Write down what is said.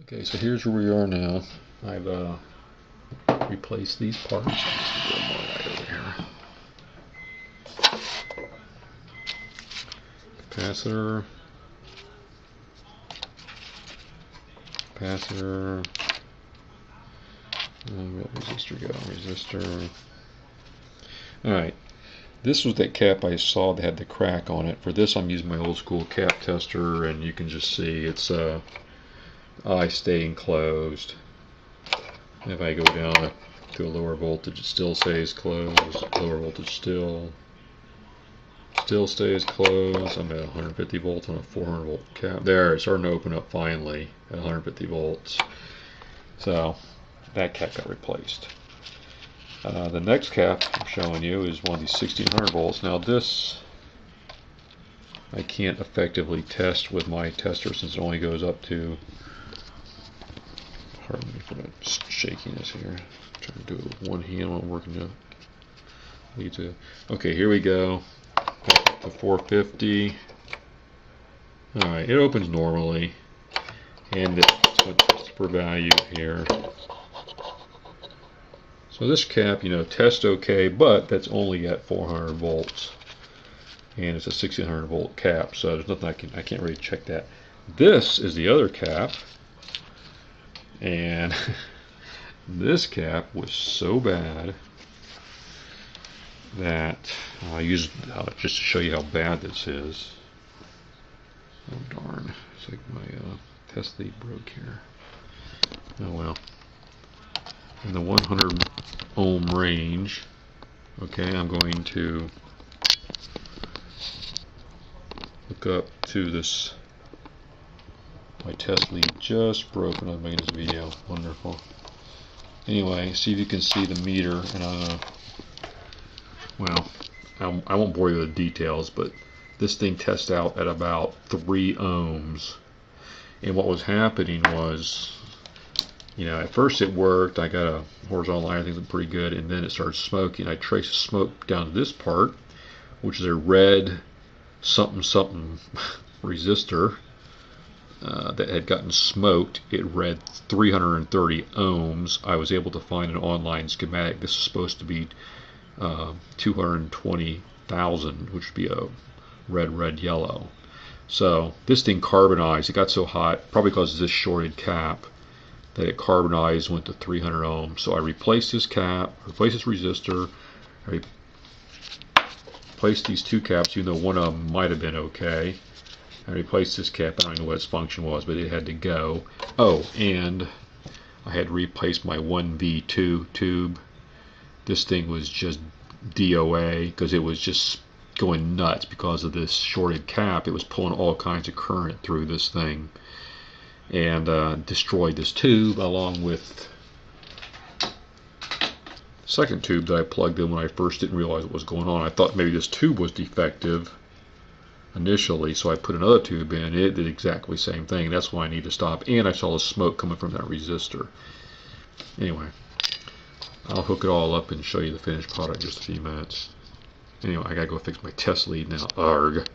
Okay, so here's where we are now. I've replaced these parts. Just a little more light over here. Capacitor. Capacitor. Where did resistor go? Resistor. Alright. This was that cap I saw that had the crack on it. For this I'm using my old school cap tester, and you can just see it's eye staying closed. If I go down to a lower voltage, it still stays closed. Lower voltage still stays closed. I'm at 150 volts on a 400 volt cap. There, it's starting to open up finally at 150 volts. So that cap got replaced. The next cap I'm showing you is one of these 1600 volts. Now this I can't effectively test with my tester since it only goes up to, pardon me for the shakiness here. I'm trying to do it with one hand while I'm working to. Okay, here we go. Back up to 450. Alright, it opens normally. And it's a test per value here. So this cap, tests okay, but that's only at 400 volts. And it's a 1600 volt cap, so there's nothing I can't really check that. This is the other cap. And this cap was so bad that I'll use just to show you how bad this is. Oh darn, it's like my test lead broke here. Oh well. In the 100 ohm range, okay, I'm going to hook up to this. My test lead just broke when I was making this video. Wonderful. Anyway, see if you can see the meter, and I won't bore you with the details, but this thing tests out at about 3 ohms. And what was happening was, at first it worked. I got a horizontal line, I think it was pretty good, and then it started smoking. I traced the smoke down to this part, which is a red something resistor that had gotten smoked. It read 330 ohms. I was able to find an online schematic. This is supposed to be 220,000, which would be a red, yellow. So this thing carbonized. It got so hot, probably because of this shorted cap, that it carbonized, went to 300 ohms. So I replaced this cap, replaced this resistor, I replaced these two caps, even though one of them might have been okay. I replaced this cap. I don't know what its function was, but it had to go. Oh, and I had replaced my 1V2 tube. This thing was just DOA because it was just going nuts because of this shorted cap. It was pulling all kinds of current through this thing, and destroyed this tube along with the second tube that I plugged in when I first didn't realize what was going on. I thought maybe this tube was defective initially, so I put another tube in. It did exactly the same thing. That's why I need to stop. And I saw the smoke coming from that resistor. Anyway, I'll hook it all up and show you the finished product in just a few minutes. Anyway, I gotta go fix my test lead now. Arg.